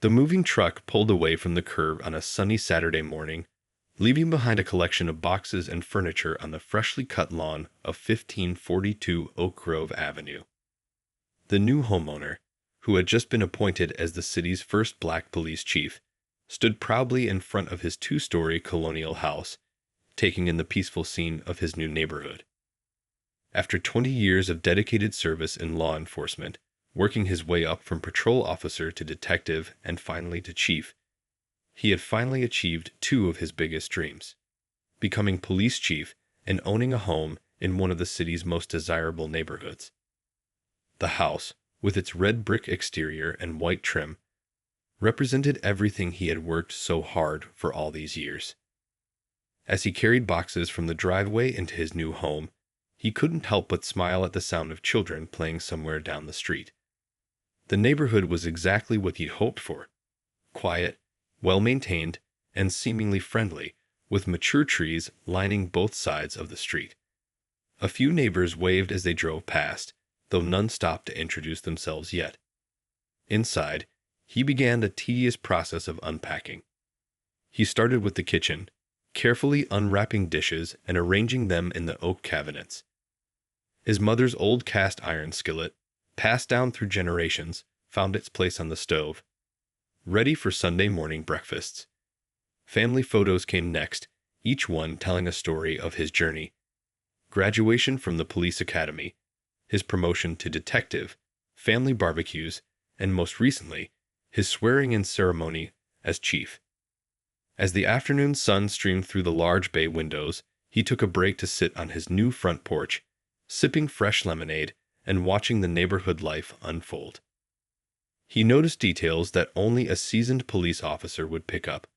The moving truck pulled away from the curb on a sunny Saturday morning, leaving behind a collection of boxes and furniture on the freshly cut lawn of 1542 Oak Grove Avenue. The new homeowner, who had just been appointed as the city's first black police chief, stood proudly in front of his two-story colonial house, taking in the peaceful scene of his new neighborhood. After 20 years of dedicated service in law enforcement, working his way up from patrol officer to detective and finally to chief, he had finally achieved two of his biggest dreams: becoming police chief and owning a home in one of the city's most desirable neighborhoods. The house, with its red brick exterior and white trim, represented everything he had worked so hard for all these years. As he carried boxes from the driveway into his new home, he couldn't help but smile at the sound of children playing somewhere down the street. The neighborhood was exactly what he'd hoped for: quiet, well-maintained, and seemingly friendly, with mature trees lining both sides of the street. A few neighbors waved as they drove past, though none stopped to introduce themselves yet. Inside, he began the tedious process of unpacking. He started with the kitchen, carefully unwrapping dishes and arranging them in the oak cabinets. His mother's old cast iron skillet, passed down through generations, found its place on the stove, ready for Sunday morning breakfasts. Family photos came next, each one telling a story of his journey: graduation from the police academy, his promotion to detective, family barbecues, and most recently, his swearing-in ceremony as chief. As the afternoon sun streamed through the large bay windows, he took a break to sit on his new front porch, sipping fresh lemonade and watching the neighborhood life unfold. He noticed details that only a seasoned police officer would pick up: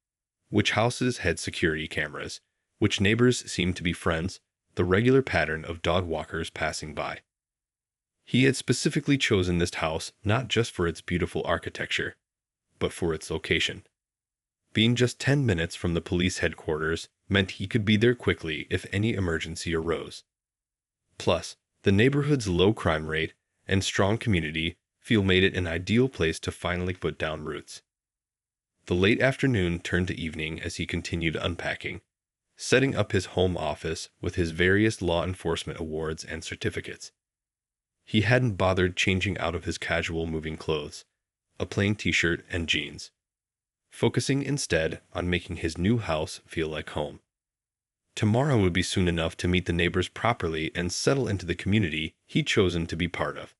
which houses had security cameras, which neighbors seemed to be friends, the regular pattern of dog walkers passing by. He had specifically chosen this house not just for its beautiful architecture, but for its location. Being just 10 minutes from the police headquarters meant he could be there quickly if any emergency arose. Plus, the neighborhood's low crime rate and strong community feel made it an ideal place to finally put down roots. The late afternoon turned to evening as he continued unpacking, setting up his home office with his various law enforcement awards and certificates. He hadn't bothered changing out of his casual moving clothes, a plain t-shirt and jeans, focusing instead on making his new house feel like home. Tomorrow would be soon enough to meet the neighbors properly and settle into the community he'd chosen to be part of.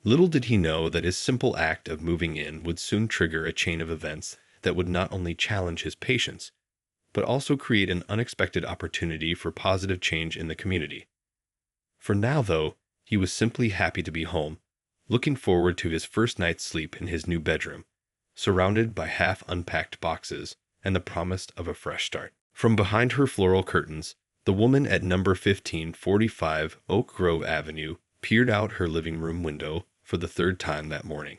Little did he know that his simple act of moving in would soon trigger a chain of events that would not only challenge his patience, but also create an unexpected opportunity for positive change in the community. For now, though, he was simply happy to be home, looking forward to his first night's sleep in his new bedroom, surrounded by half-unpacked boxes and the promise of a fresh start. From behind her floral curtains, the woman at number 1545 Oak Grove Avenue peered out her living room window for the third time that morning.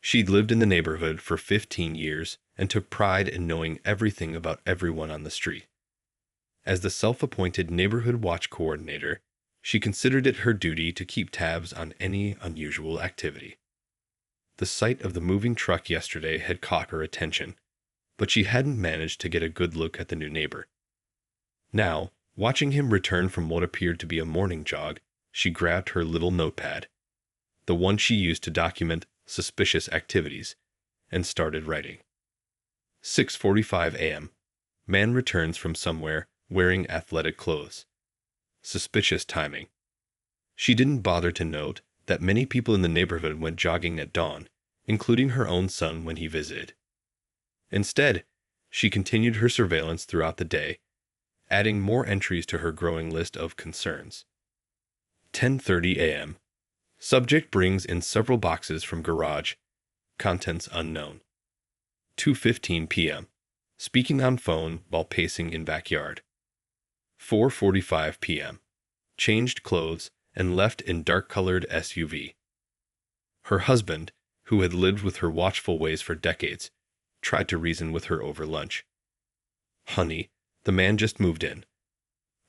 She'd lived in the neighborhood for 15 years and took pride in knowing everything about everyone on the street. As the self-appointed neighborhood watch coordinator, she considered it her duty to keep tabs on any unusual activity. The sight of the moving truck yesterday had caught her attention, but she hadn't managed to get a good look at the new neighbor. Now, watching him return from what appeared to be a morning jog, she grabbed her little notepad, the one she used to document suspicious activities, and started writing. 6:45 a.m. Man returns from somewhere wearing athletic clothes. Suspicious timing. She didn't bother to note that many people in the neighborhood went jogging at dawn, including her own son when he visited. Instead, she continued her surveillance throughout the day, adding more entries to her growing list of concerns. 10:30 a.m. Subject brings in several boxes from garage. Contents unknown. 2:15 p.m. Speaking on phone while pacing in backyard. 4:45 p.m. Changed clothes and left in dark-colored SUV. Her husband, who had lived with her watchful ways for decades, tried to reason with her over lunch. "Honey, the man just moved in.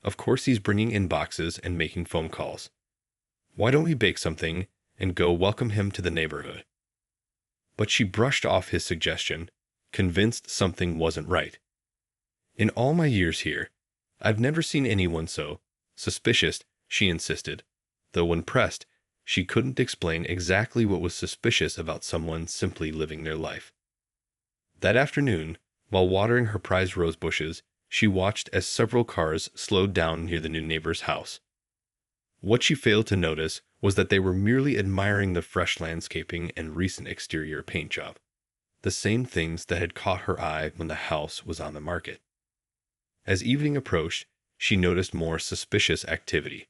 Of course he's bringing in boxes and making phone calls. Why don't we bake something and go welcome him to the neighborhood?" But she brushed off his suggestion, convinced something wasn't right. In all my years here, I've never seen anyone so suspicious, she insisted, though when pressed, she couldn't explain exactly what was suspicious about someone simply living their life. That afternoon, while watering her prized rose bushes, she watched as several cars slowed down near the new neighbor's house. What she failed to notice was that they were merely admiring the fresh landscaping and recent exterior paint job, the same things that had caught her eye when the house was on the market. As evening approached, she noticed more suspicious activity.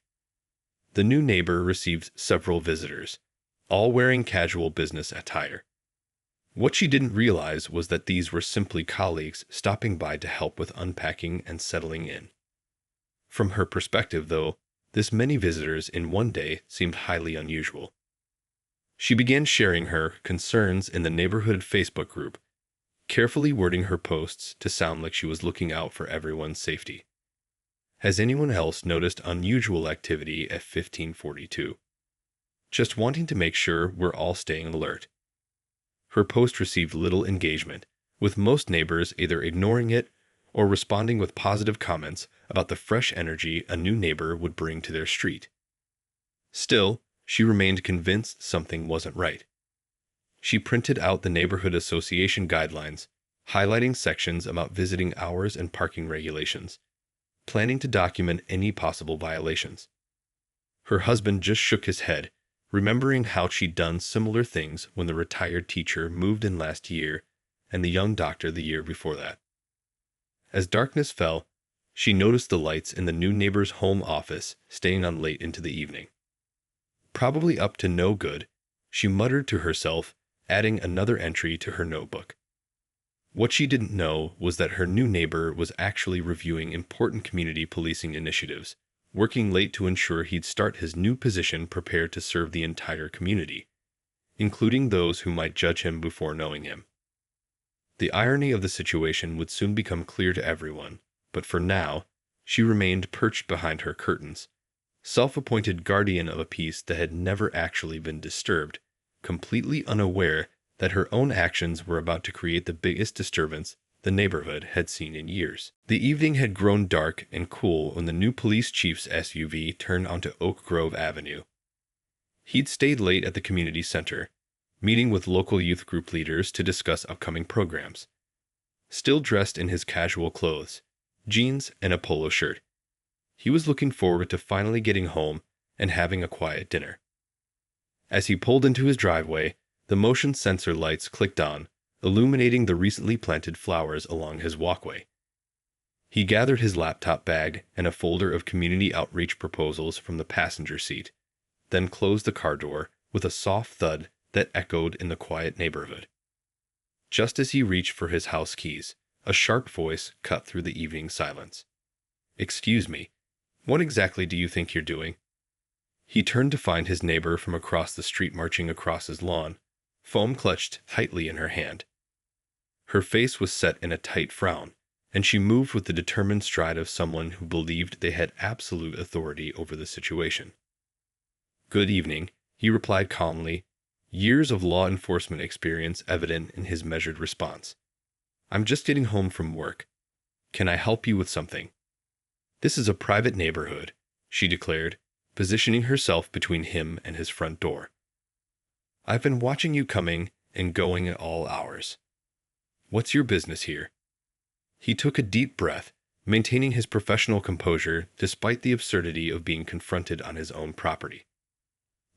The new neighbor received several visitors, all wearing casual business attire. What she didn't realize was that these were simply colleagues stopping by to help with unpacking and settling in. From her perspective, though, this many visitors in one day seemed highly unusual. She began sharing her concerns in the neighborhood Facebook group, carefully wording her posts to sound like she was looking out for everyone's safety. Has anyone else noticed unusual activity at 1542? Just wanting to make sure we're all staying alert. Her post received little engagement, with most neighbors either ignoring it or responding with positive comments about the fresh energy a new neighbor would bring to their street. Still, she remained convinced something wasn't right. She printed out the neighborhood association guidelines, highlighting sections about visiting hours and parking regulations, planning to document any possible violations. Her husband just shook his head, remembering how she'd done similar things when the retired teacher moved in last year and the young doctor the year before that. As darkness fell, she noticed the lights in the new neighbor's home office staying on late into the evening. Probably up to no good, she muttered to herself, adding another entry to her notebook. What she didn't know was that her new neighbor was actually reviewing important community policing initiatives, working late to ensure he'd start his new position prepared to serve the entire community, including those who might judge him before knowing him. The irony of the situation would soon become clear to everyone, but for now, she remained perched behind her curtains, self-appointed guardian of a peace that had never actually been disturbed, completely unaware that her own actions were about to create the biggest disturbance the neighborhood had seen in years. The evening had grown dark and cool when the new police chief's SUV turned onto Oak Grove Avenue. He'd stayed late at the community center, meeting with local youth group leaders to discuss upcoming programs. Still dressed in his casual clothes, jeans and a polo shirt, he was looking forward to finally getting home and having a quiet dinner. As he pulled into his driveway, the motion sensor lights clicked on, illuminating the recently planted flowers along his walkway. He gathered his laptop bag and a folder of community outreach proposals from the passenger seat, then closed the car door with a soft thud that echoed in the quiet neighborhood. Just as he reached for his house keys, a sharp voice cut through the evening silence. "Excuse me, what exactly do you think you're doing?" He turned to find his neighbor from across the street marching across his lawn, foam clutched tightly in her hand. Her face was set in a tight frown, and she moved with the determined stride of someone who believed they had absolute authority over the situation. "Good evening," he replied calmly, years of law enforcement experience evident in his measured response. "I'm just getting home from work. Can I help you with something?" "This is a private neighborhood," she declared, positioning herself between him and his front door. "I've been watching you coming and going at all hours. What's your business here?" He took a deep breath, maintaining his professional composure despite the absurdity of being confronted on his own property.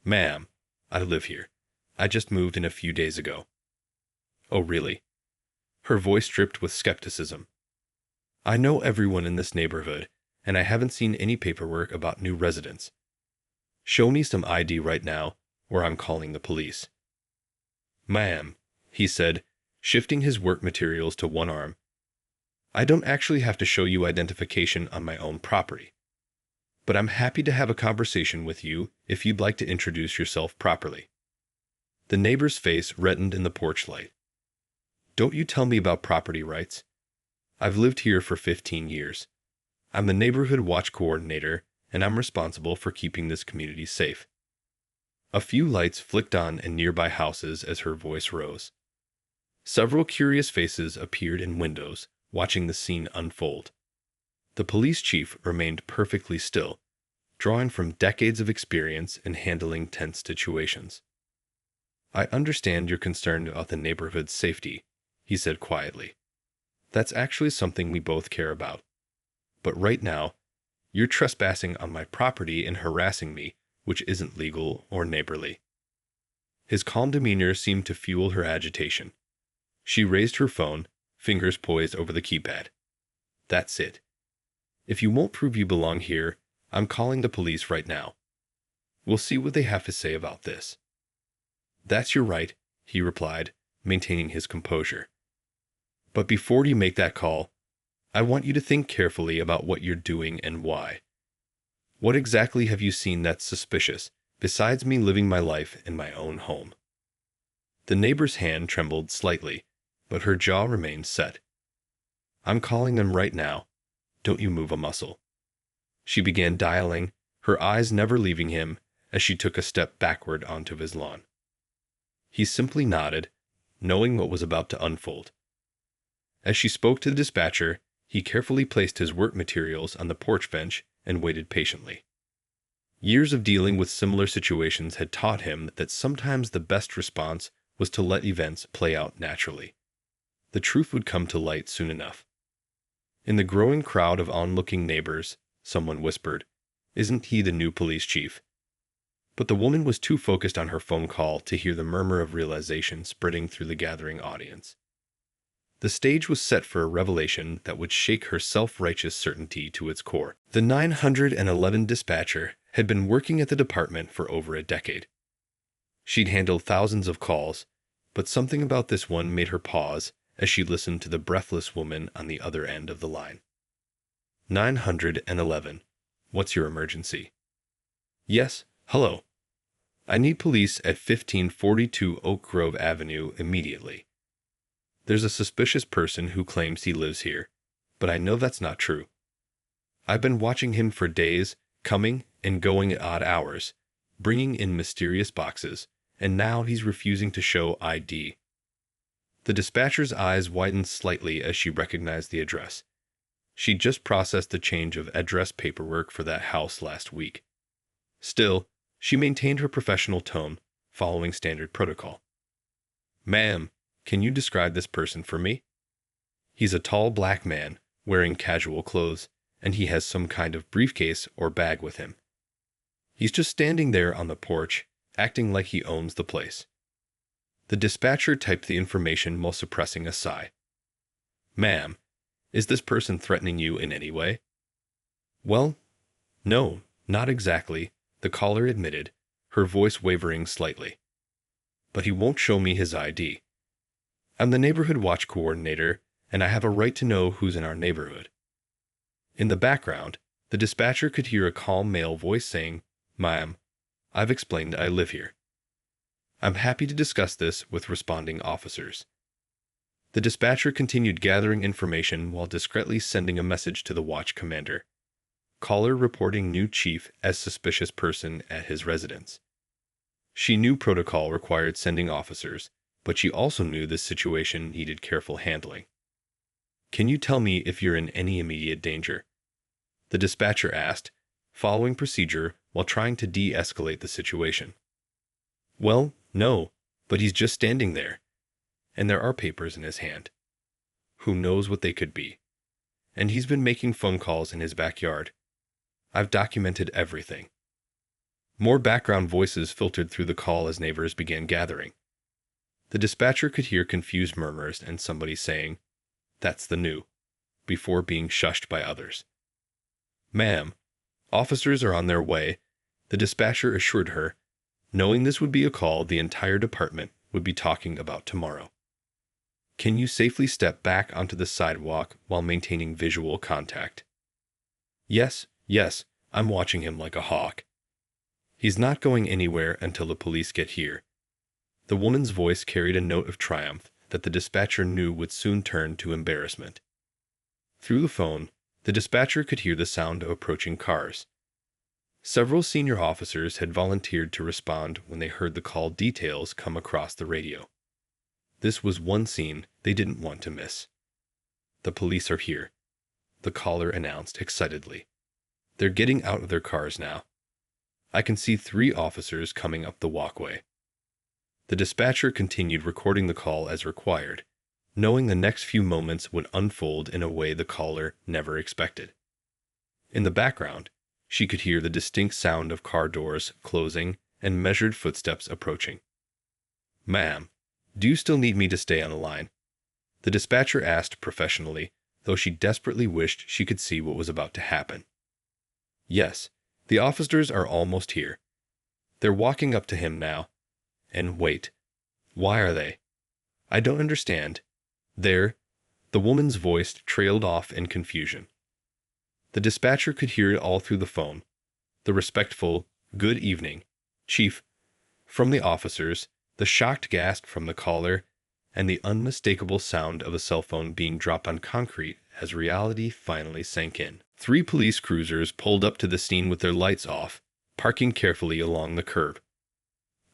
"Ma'am, I live here. I just moved in a few days ago." "Oh, really?" Her voice dripped with skepticism. "I know everyone in this neighborhood, and I haven't seen any paperwork about new residents. Show me some ID right now, or I'm calling the police." "Ma'am," he said, shifting his work materials to one arm, "I don't actually have to show you identification on my own property. But I'm happy to have a conversation with you if you'd like to introduce yourself properly." The neighbor's face reddened in the porch light. "Don't you tell me about property rights. I've lived here for 15 years. I'm the neighborhood watch coordinator, and I'm responsible for keeping this community safe." A few lights flicked on in nearby houses as her voice rose. Several curious faces appeared in windows, watching the scene unfold. The police chief remained perfectly still, drawing from decades of experience in handling tense situations. "I understand you're concerned about the neighborhood's safety," he said quietly. "That's actually something we both care about. But right now, you're trespassing on my property and harassing me, which isn't legal or neighborly." His calm demeanor seemed to fuel her agitation. She raised her phone, fingers poised over the keypad. "That's it. If you won't prove you belong here, I'm calling the police right now. We'll see what they have to say about this." "That's your right," he replied, maintaining his composure. "But before you make that call, I want you to think carefully about what you're doing and why. What exactly have you seen that's suspicious, besides me living my life in my own home?" The neighbor's hand trembled slightly, but her jaw remained set. "I'm calling them right now. Don't you move a muscle." She began dialing, her eyes never leaving him as she took a step backward onto his lawn. He simply nodded, knowing what was about to unfold. As she spoke to the dispatcher, he carefully placed his work materials on the porch bench and waited patiently. Years of dealing with similar situations had taught him that sometimes the best response was to let events play out naturally. The truth would come to light soon enough. In the growing crowd of onlooking neighbors, someone whispered, "Isn't he the new police chief?" But the woman was too focused on her phone call to hear the murmur of realization spreading through the gathering audience. The stage was set for a revelation that would shake her self-righteous certainty to its core. The 911 dispatcher had been working at the department for over a decade. She'd handled thousands of calls, but something about this one made her pause as she listened to the breathless woman on the other end of the line. 911. What's your emergency? Yes, hello. I need police at 1542 Oak Grove Avenue immediately. There's a suspicious person who claims he lives here, but I know that's not true. I've been watching him for days, coming and going at odd hours, bringing in mysterious boxes, and now he's refusing to show ID. The dispatcher's eyes widened slightly as she recognized the address. She'd just processed the change of address paperwork for that house last week. Still, she maintained her professional tone, following standard protocol. "Ma'am, can you describe this person for me?" He's a tall black man, wearing casual clothes, and he has some kind of briefcase or bag with him. He's just standing there on the porch, acting like he owns the place. The dispatcher typed the information while suppressing a sigh. "Ma'am, is this person threatening you in any way?" "Well, no, not exactly," the caller admitted, her voice wavering slightly. "But he won't show me his ID. I'm the neighborhood watch coordinator, and I have a right to know who's in our neighborhood." In the background, the dispatcher could hear a calm male voice saying, "Ma'am, I've explained I live here. I'm happy to discuss this with responding officers." The dispatcher continued gathering information while discreetly sending a message to the watch commander. Caller reporting new chief as suspicious person at his residence. She knew protocol required sending officers, but she also knew this situation needed careful handling. "Can you tell me if you're in any immediate danger?" the dispatcher asked, following procedure while trying to de-escalate the situation. "Well, no, but he's just standing there. And there are papers in his hand. Who knows what they could be? And he's been making phone calls in his backyard. I've documented everything." More background voices filtered through the call as neighbors began gathering. The dispatcher could hear confused murmurs and somebody saying, "That's the new," before being shushed by others. "Ma'am, officers are on their way," the dispatcher assured her, knowing this would be a call the entire department would be talking about tomorrow. "Can you safely step back onto the sidewalk while maintaining visual contact?" Yes, I'm watching him like a hawk. He's not going anywhere until the police get here." The woman's voice carried a note of triumph that the dispatcher knew would soon turn to embarrassment. Through the phone, the dispatcher could hear the sound of approaching cars. Several senior officers had volunteered to respond when they heard the call details come across the radio. This was one scene they didn't want to miss. "The police are here," the caller announced excitedly. "They're getting out of their cars now. I can see 3 officers coming up the walkway." The dispatcher continued recording the call as required, knowing the next few moments would unfold in a way the caller never expected. In the background, she could hear the distinct sound of car doors closing and measured footsteps approaching. "Ma'am, do you still need me to stay on the line?" the dispatcher asked professionally, though she desperately wished she could see what was about to happen. "Yes, the officers are almost here. They're walking up to him now. And wait, why are they? I don't understand. They're—" The woman's voice trailed off in confusion. The dispatcher could hear it all through the phone. The respectful, "Good evening, Chief," from the officers, the shocked gasp from the caller, and the unmistakable sound of a cell phone being dropped on concrete as reality finally sank in. 3 police cruisers pulled up to the scene with their lights off, parking carefully along the curb.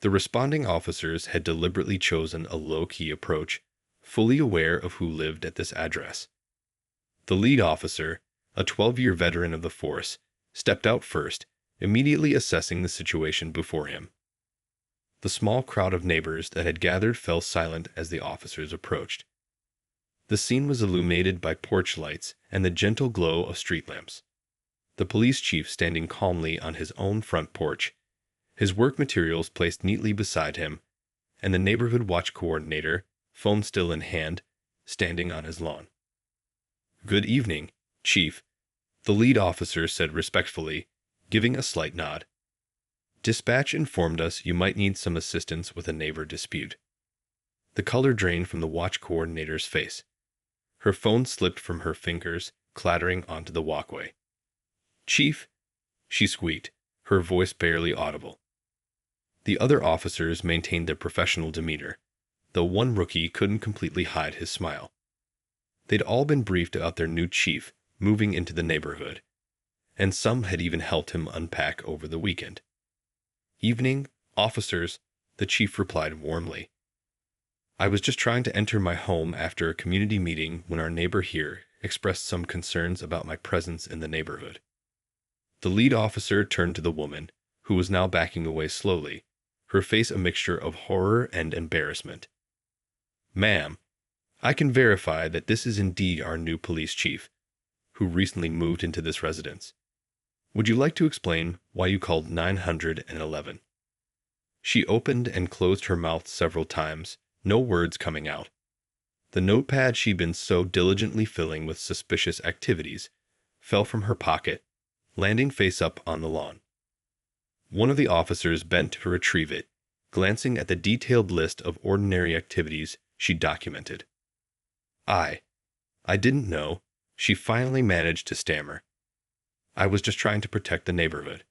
The responding officers had deliberately chosen a low-key approach, fully aware of who lived at this address. The lead officer, a 12-year veteran of the force, stepped out first, immediately assessing the situation before him. The small crowd of neighbors that had gathered fell silent as the officers approached. The scene was illuminated by porch lights and the gentle glow of street lamps. The police chief standing calmly on his own front porch, his work materials placed neatly beside him, and the neighborhood watch coordinator, phone still in hand, standing on his lawn. "Good evening, Chief," the lead officer said respectfully, giving a slight nod. "Dispatch informed us you might need some assistance with a neighbor dispute." The color drained from the watch coordinator's face. Her phone slipped from her fingers, clattering onto the walkway. "Chief," she squeaked, her voice barely audible. The other officers maintained their professional demeanor, though one rookie couldn't completely hide his smile. They'd all been briefed about their new chief moving into the neighborhood, and some had even helped him unpack over the weekend. "Evening, officers," the chief replied warmly. "I was just trying to enter my home after a community meeting when our neighbor here expressed some concerns about my presence in the neighborhood." The lead officer turned to the woman, who was now backing away slowly, her face a mixture of horror and embarrassment. "Ma'am, I can verify that this is indeed our new police chief, who recently moved into this residence. Would you like to explain why you called 911? She opened and closed her mouth several times, no words coming out. The notepad she'd been so diligently filling with suspicious activities fell from her pocket, landing face up on the lawn. One of the officers bent to retrieve it, glancing at the detailed list of ordinary activities she documented. I didn't know," she finally managed to stammer. "I was just trying to protect the neighborhood.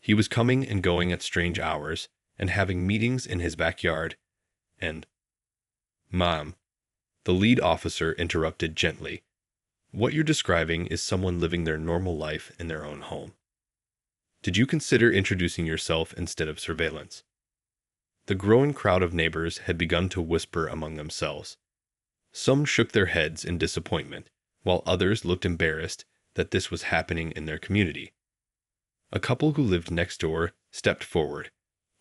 He was coming and going at strange hours, and having meetings in his backyard, and—" "Mom," the lead officer interrupted gently, "what you're describing is someone living their normal life in their own home. Did you consider introducing yourself instead of surveillance?" The growing crowd of neighbors had begun to whisper among themselves. Some shook their heads in disappointment, while others looked embarrassed that this was happening in their community. A couple who lived next door stepped forward,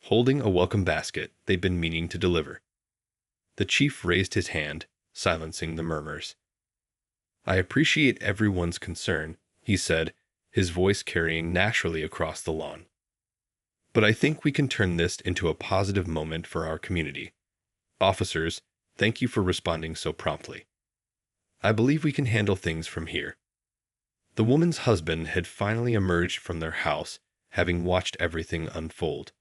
holding a welcome basket they'd been meaning to deliver. The chief raised his hand, silencing the murmurs. "I appreciate everyone's concern," he said, his voice carrying naturally across the lawn. "But I think we can turn this into a positive moment for our community. Officers, thank you for responding so promptly. I believe we can handle things from here." The woman's husband had finally emerged from their house, having watched everything unfold.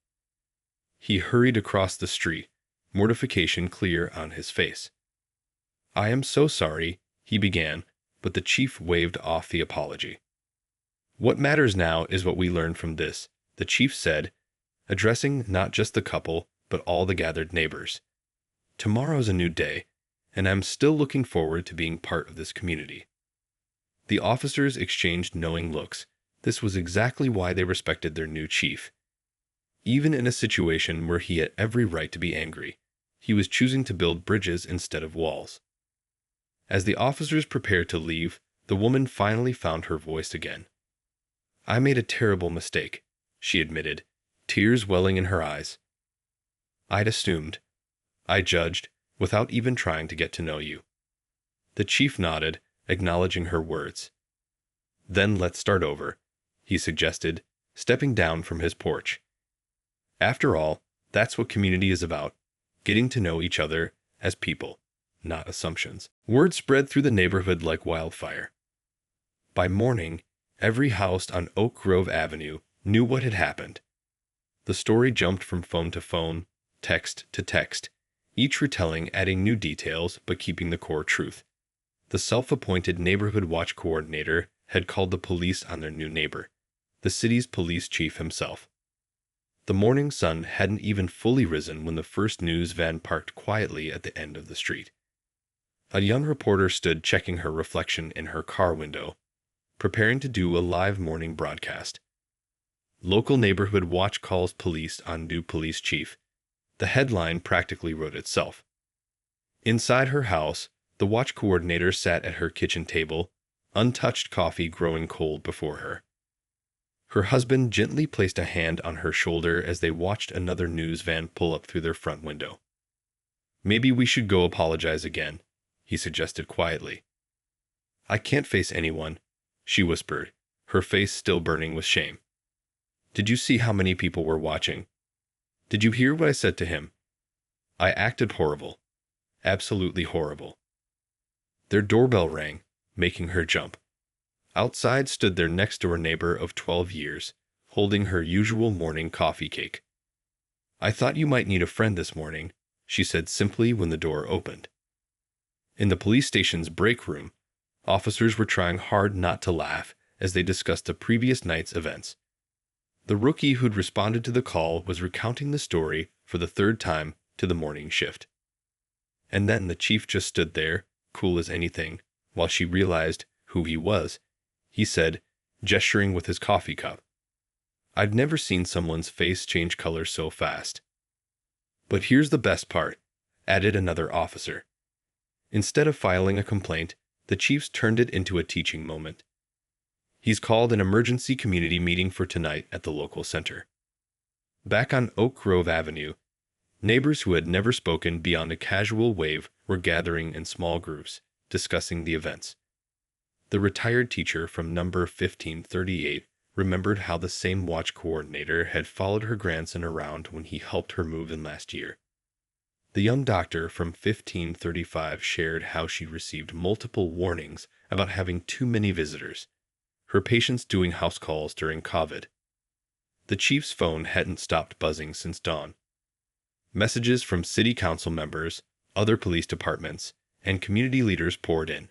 He hurried across the street, mortification clear on his face. "I am so sorry," he began, but the chief waved off the apology. "What matters now is what we learn from this," the chief said, addressing not just the couple, but all the gathered neighbors. "Tomorrow's a new day, and I'm still looking forward to being part of this community." The officers exchanged knowing looks. This was exactly why they respected their new chief. Even in a situation where he had every right to be angry, He was choosing to build bridges instead of walls. As the officers prepared to leave, the woman finally found her voice again. "I made a terrible mistake," she admitted, tears welling in her eyes. "I'd assumed. I judged, without even trying to get to know you." The chief nodded, acknowledging her words. "Then let's start over," he suggested, stepping down from his porch. After all, that's what community is about, getting to know each other as people, not assumptions. Word spread through the neighborhood like wildfire. By morning, every house on Oak Grove Avenue knew what had happened. The story jumped from phone to phone, text to text, each retelling adding new details but keeping the core truth. The self-appointed neighborhood watch coordinator had called the police on their new neighbor, the city's police chief himself. The morning sun hadn't even fully risen when the first news van parked quietly at the end of the street. A young reporter stood checking her reflection in her car window, preparing to do a live morning broadcast. Local neighborhood watch calls police on new police chief. The headline practically wrote itself. Inside her house, the watch coordinator sat at her kitchen table, untouched coffee growing cold before her. Her husband gently placed a hand on her shoulder as they watched another news van pull up through their front window. "Maybe we should go apologize again," he suggested quietly. "I can't face anyone," she whispered, her face still burning with shame. "Did you see how many people were watching? Did you hear what I said to him? I acted horrible. Absolutely horrible." Their doorbell rang, making her jump. Outside stood their next-door neighbor of 12 years, holding her usual morning coffee cake. "I thought you might need a friend this morning," she said simply when the door opened. In the police station's break room, officers were trying hard not to laugh as they discussed the previous night's events. The rookie who'd responded to the call was recounting the story for the third time to the morning shift. And then the chief just stood there, cool as anything, while she realized who he was. He said, gesturing with his coffee cup, "I've never seen someone's face change color so fast." "But here's the best part," added another officer. Instead of filing a complaint, the chiefs turned it into a teaching moment. "He's called an emergency community meeting for tonight at the local center." Back on Oak Grove Avenue, neighbors who had never spoken beyond a casual wave were gathering in small groups, discussing the events. The retired teacher from number 1538 remembered how the same watch coordinator had followed her grandson around when he helped her move in last year. The young doctor from 1535 shared how she received multiple warnings about having too many visitors, her patients doing house calls during COVID. The chief's phone hadn't stopped buzzing since dawn. Messages from city council members, other police departments, and community leaders poured in.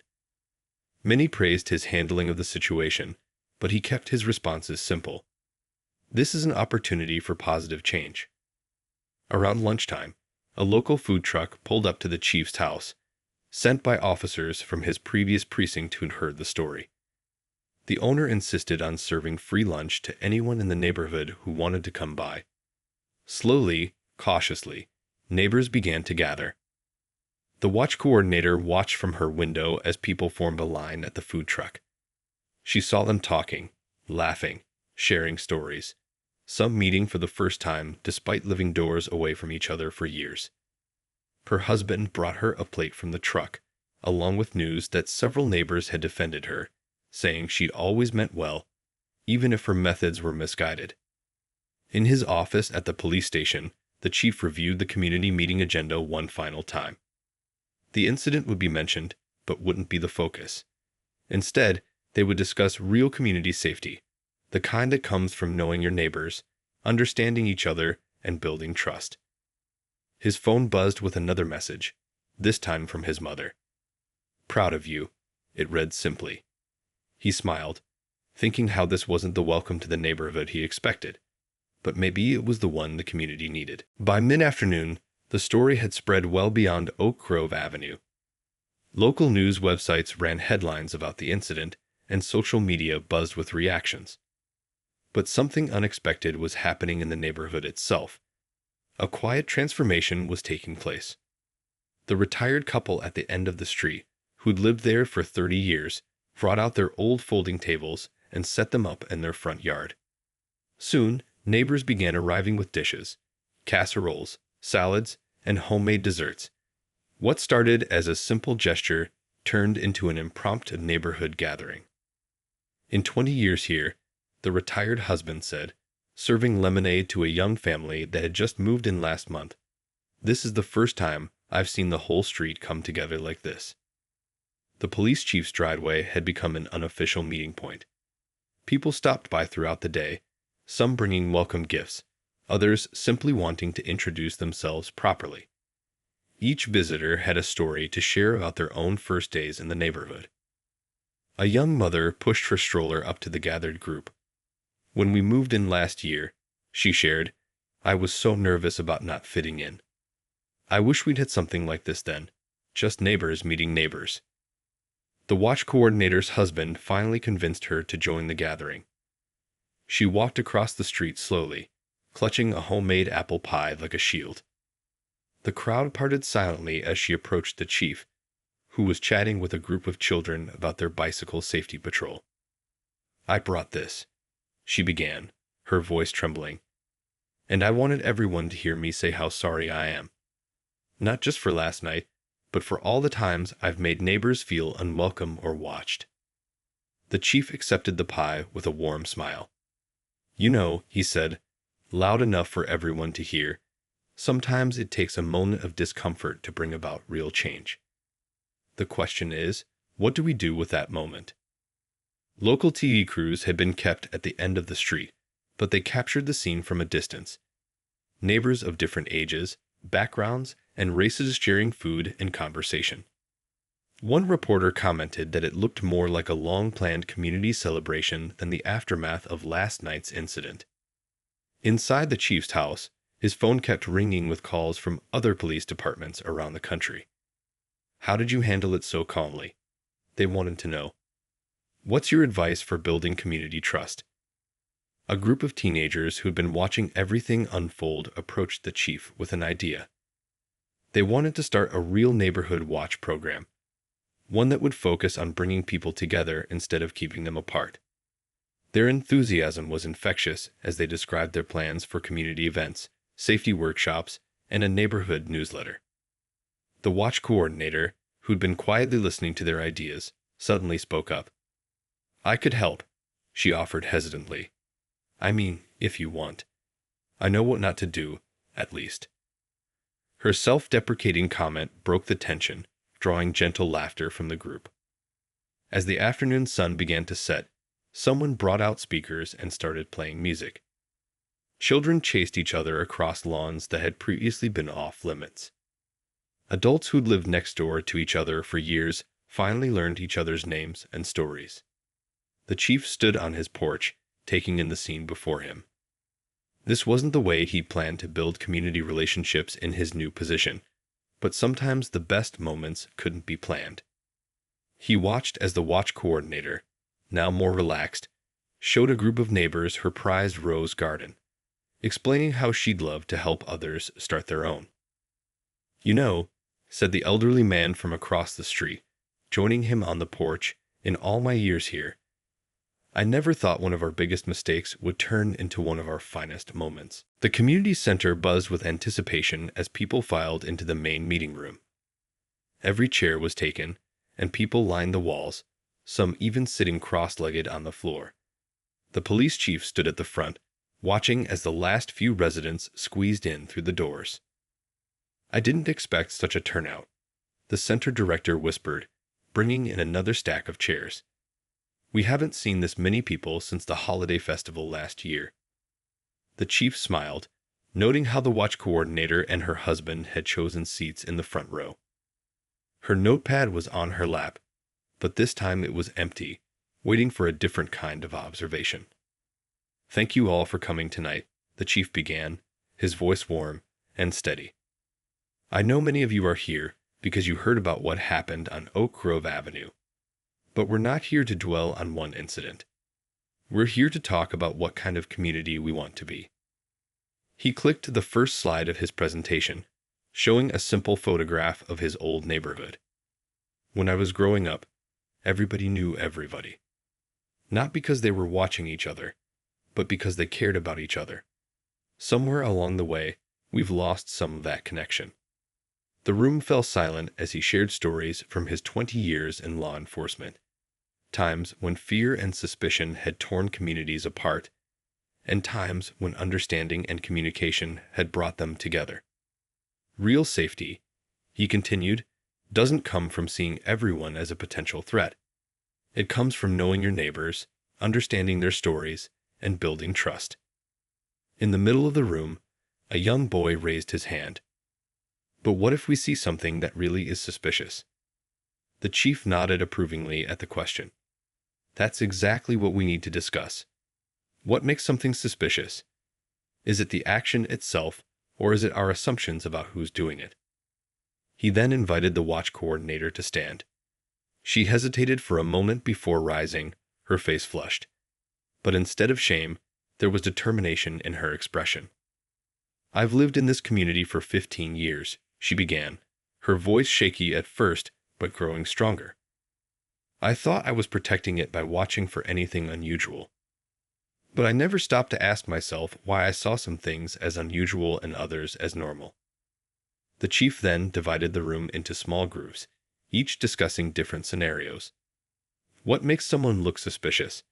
Many praised his handling of the situation, but he kept his responses simple. This is an opportunity for positive change. Around lunchtime, a local food truck pulled up to the chief's house, sent by officers from his previous precinct who'd heard the story. The owner insisted on serving free lunch to anyone in the neighborhood who wanted to come by. Slowly, cautiously, neighbors began to gather. The watch coordinator watched from her window as people formed a line at the food truck. She saw them talking, laughing, sharing stories, some meeting for the first time despite living doors away from each other for years. Her husband brought her a plate from the truck, along with news that several neighbors had defended her, saying she'd always meant well, even if her methods were misguided. In his office at the police station, the chief reviewed the community meeting agenda one final time. The incident would be mentioned, but wouldn't be the focus. Instead, they would discuss real community safety, the kind that comes from knowing your neighbors, understanding each other, and building trust. His phone buzzed with another message, this time from his mother. "Proud of you," it read simply. He smiled, thinking how this wasn't the welcome to the neighborhood he expected, but maybe it was the one the community needed. By mid-afternoon, the story had spread well beyond Oak Grove Avenue. Local news websites ran headlines about the incident, and social media buzzed with reactions. But something unexpected was happening in the neighborhood itself. A quiet transformation was taking place. The retired couple at the end of the street, who'd lived there for 30 years, brought out their old folding tables and set them up in their front yard. Soon, neighbors began arriving with dishes, casseroles, salads, and homemade desserts. What started as a simple gesture turned into an impromptu neighborhood gathering. In 20 years here, the retired husband said, serving lemonade to a young family that had just moved in last month, "This is the first time I've seen the whole street come together like this." The police chief's driveway had become an unofficial meeting point. People stopped by throughout the day, some bringing welcome gifts, others simply wanting to introduce themselves properly. Each visitor had a story to share about their own first days in the neighborhood. A young mother pushed her stroller up to the gathered group. "When we moved in last year," she shared, "I was so nervous about not fitting in. I wish we'd had something like this then, just neighbors meeting neighbors." The watch coordinator's husband finally convinced her to join the gathering. She walked across the street slowly, clutching a homemade apple pie like a shield. The crowd parted silently as she approached the chief, who was chatting with a group of children about their bicycle safety patrol. "I brought this," she began, her voice trembling, "and I wanted everyone to hear me say how sorry I am. Not just for last night, but for all the times I've made neighbors feel unwelcome or watched." The chief accepted the pie with a warm smile. "You know," he said, loud enough for everyone to hear, "sometimes it takes a moment of discomfort to bring about real change. The question is, what do we do with that moment?" Local TV crews had been kept at the end of the street, but they captured the scene from a distance. Neighbors of different ages, backgrounds, and races sharing food and conversation. One reporter commented that it looked more like a long-planned community celebration than the aftermath of last night's incident. Inside the chief's house, his phone kept ringing with calls from other police departments around the country. "How did you handle it so calmly?" they wanted to know. "What's your advice for building community trust?" A group of teenagers who'd been watching everything unfold approached the chief with an idea. They wanted to start a real neighborhood watch program, one that would focus on bringing people together instead of keeping them apart. Their enthusiasm was infectious as they described their plans for community events, safety workshops, and a neighborhood newsletter. The watch coordinator, who'd been quietly listening to their ideas, suddenly spoke up. "I could help," she offered hesitantly. "I mean, if you want. I know what not to do, at least." Her self-deprecating comment broke the tension, drawing gentle laughter from the group. As the afternoon sun began to set, someone brought out speakers and started playing music. Children chased each other across lawns that had previously been off-limits. Adults who'd lived next door to each other for years finally learned each other's names and stories. The chief stood on his porch, taking in the scene before him. This wasn't the way he'd planned to build community relationships in his new position, but sometimes the best moments couldn't be planned. He watched as the watch coordinator, now more relaxed, showed a group of neighbors her prized rose garden, explaining how she'd love to help others start their own. "You know," said the elderly man from across the street, joining him on the porch, "in all my years here, I never thought one of our biggest mistakes would turn into one of our finest moments." The community center buzzed with anticipation as people filed into the main meeting room. Every chair was taken, and people lined the walls, some even sitting cross-legged on the floor. The police chief stood at the front, watching as the last few residents squeezed in through the doors. "I didn't expect such a turnout," the center director whispered, bringing in another stack of chairs. "We haven't seen this many people since the holiday festival last year." The chief smiled, noting how the watch coordinator and her husband had chosen seats in the front row. Her notepad was on her lap, but this time it was empty, waiting for a different kind of observation. "Thank you all for coming tonight," the chief began, his voice warm and steady. "I know many of you are here because you heard about what happened on Oak Grove Avenue. But we're not here to dwell on one incident. We're here to talk about what kind of community we want to be." He clicked to the first slide of his presentation, showing a simple photograph of his old neighborhood. When I was growing up, everybody knew everybody. Not because they were watching each other, but because they cared about each other. Somewhere along the way, we've lost some of that connection. The room fell silent as he shared stories from his 20 years in law enforcement. Times when fear and suspicion had torn communities apart, and times when understanding and communication had brought them together. Real safety, he continued, doesn't come from seeing everyone as a potential threat. It comes from knowing your neighbors, understanding their stories, and building trust. In the middle of the room, a young boy raised his hand. But what if we see something that really is suspicious? The chief nodded approvingly at the question. That's exactly what we need to discuss. What makes something suspicious? Is it the action itself, or is it our assumptions about who's doing it? He then invited the watch coordinator to stand. She hesitated for a moment before rising, her face flushed. But instead of shame, there was determination in her expression. I've lived in this community for 15 years, she began, her voice shaky at first, but growing stronger. I thought I was protecting it by watching for anything unusual. But I never stopped to ask myself why I saw some things as unusual and others as normal. The chief then divided the room into small groups, each discussing different scenarios. What makes someone look suspicious?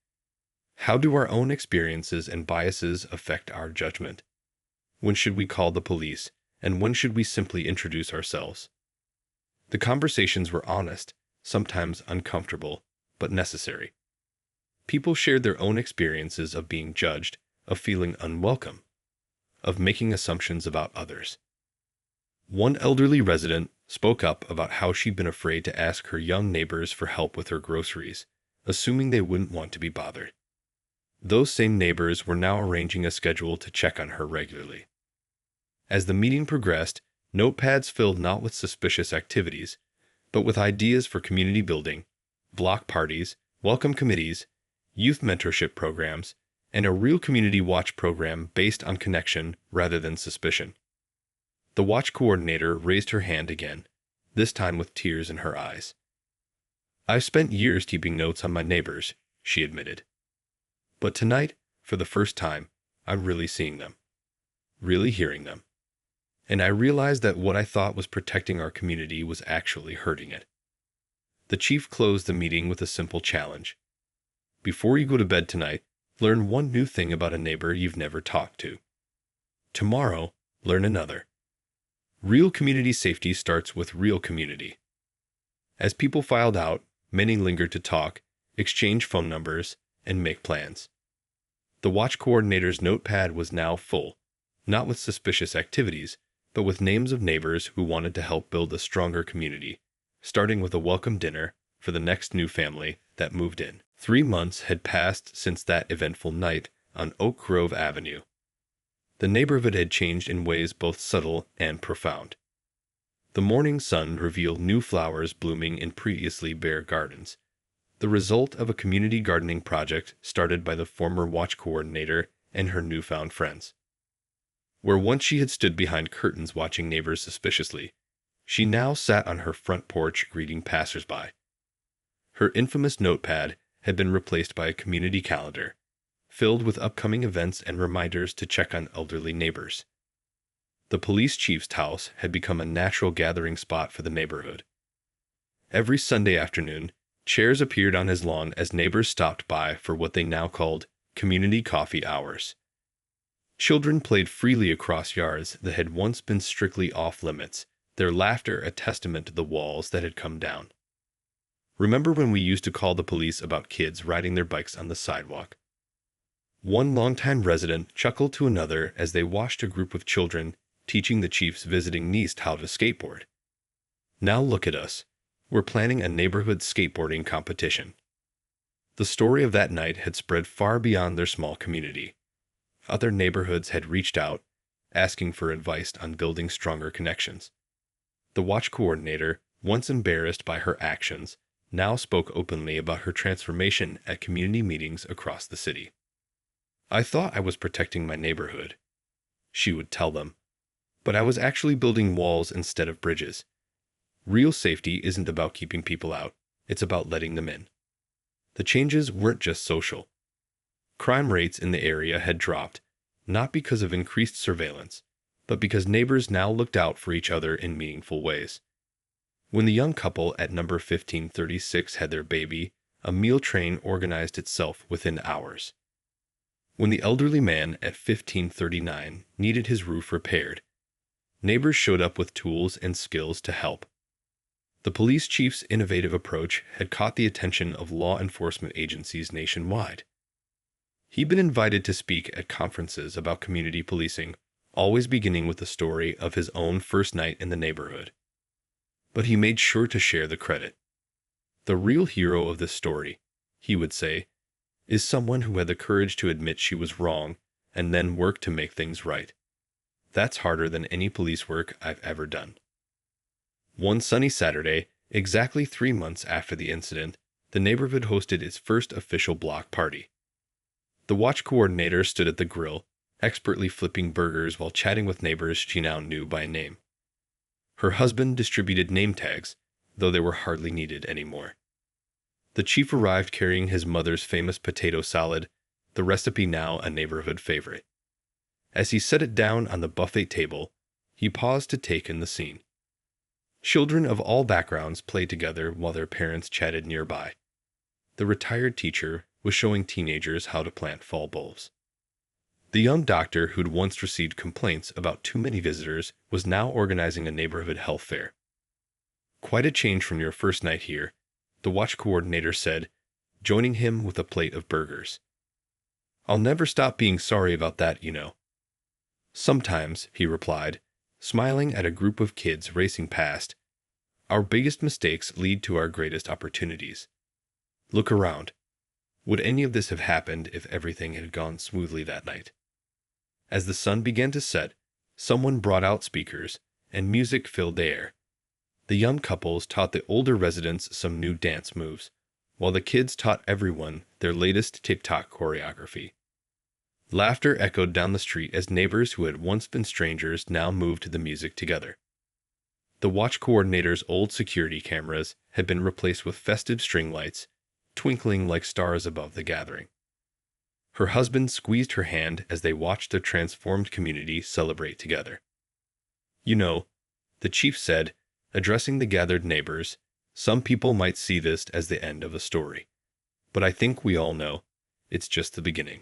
How do our own experiences and biases affect our judgment? When should we call the police, and when should we simply introduce ourselves? The conversations were honest, sometimes uncomfortable, but necessary. People shared their own experiences of being judged, of feeling unwelcome, of making assumptions about others. One elderly resident spoke up about how she'd been afraid to ask her young neighbors for help with her groceries, assuming they wouldn't want to be bothered. Those same neighbors were now arranging a schedule to check on her regularly. As the meeting progressed, notepads filled not with suspicious activities, but with ideas for community building, block parties, welcome committees, youth mentorship programs, and a real community watch program based on connection rather than suspicion. The watch coordinator raised her hand again, this time with tears in her eyes. I've spent years keeping notes on my neighbors, she admitted. But tonight, for the first time, I'm really seeing them, really hearing them. And I realized that what I thought was protecting our community was actually hurting it. The chief closed the meeting with a simple challenge. Before you go to bed tonight, learn one new thing about a neighbor you've never talked to. Tomorrow, learn another. Real community safety starts with real community. As people filed out, many lingered to talk, exchange phone numbers, and make plans. The watch coordinator's notepad was now full, not with suspicious activities, but with names of neighbors who wanted to help build a stronger community, starting with a welcome dinner for the next new family that moved in. 3 months had passed since that eventful night on Oak Grove Avenue. The neighborhood had changed in ways both subtle and profound. The morning sun revealed new flowers blooming in previously bare gardens, the result of a community gardening project started by the former watch coordinator and her newfound friends. Where once she had stood behind curtains watching neighbors suspiciously, she now sat on her front porch greeting passersby. Her infamous notepad had been replaced by a community calendar, filled with upcoming events and reminders to check on elderly neighbors. The police chief's house had become a natural gathering spot for the neighborhood. Every Sunday afternoon, chairs appeared on his lawn as neighbors stopped by for what they now called community coffee hours. Children played freely across yards that had once been strictly off-limits, their laughter a testament to the walls that had come down. Remember when we used to call the police about kids riding their bikes on the sidewalk? One longtime resident chuckled to another as they watched a group of children teaching the chief's visiting niece how to skateboard. Now look at us. We're planning a neighborhood skateboarding competition. The story of that night had spread far beyond their small community. Other neighborhoods had reached out, asking for advice on building stronger connections. The watch coordinator, once embarrassed by her actions, now spoke openly about her transformation at community meetings across the city. I thought I was protecting my neighborhood, she would tell them. But I was actually building walls instead of bridges. Real safety isn't about keeping people out, it's about letting them in. The changes weren't just social. Crime rates in the area had dropped, not because of increased surveillance, but because neighbors now looked out for each other in meaningful ways. When the young couple at number 1536 had their baby, a meal train organized itself within hours. When the elderly man at 1539 needed his roof repaired, neighbors showed up with tools and skills to help. The police chief's innovative approach had caught the attention of law enforcement agencies nationwide. He'd been invited to speak at conferences about community policing, always beginning with the story of his own first night in the neighborhood. But he made sure to share the credit. The real hero of this story, he would say, is someone who had the courage to admit she was wrong and then work to make things right. That's harder than any police work I've ever done. One sunny Saturday, exactly 3 months after the incident, the neighborhood hosted its first official block party. The watch coordinator stood at the grill, expertly flipping burgers while chatting with neighbors she now knew by name. Her husband distributed name tags, though they were hardly needed anymore. The chief arrived carrying his mother's famous potato salad, the recipe now a neighborhood favorite. As he set it down on the buffet table, he paused to take in the scene. Children of all backgrounds played together while their parents chatted nearby. The retired teacher was showing teenagers how to plant fall bulbs. The young doctor who'd once received complaints about too many visitors was now organizing a neighborhood health fair. Quite a change from your first night here, the watch coordinator said, joining him with a plate of burgers. I'll never stop being sorry about that, you know. Sometimes, he replied, smiling at a group of kids racing past. Our biggest mistakes lead to our greatest opportunities. Look around. Would any of this have happened if everything had gone smoothly that night? As the sun began to set, someone brought out speakers, and music filled the air. The young couples taught the older residents some new dance moves, while the kids taught everyone their latest TikTok choreography. Laughter echoed down the street as neighbors who had once been strangers now moved to the music together. The watch coordinator's old security cameras had been replaced with festive string lights, twinkling like stars above the gathering. Her husband squeezed her hand as they watched the transformed community celebrate together. You know, the chief said, addressing the gathered neighbors, some people might see this as the end of a story. But I think we all know, it's just the beginning.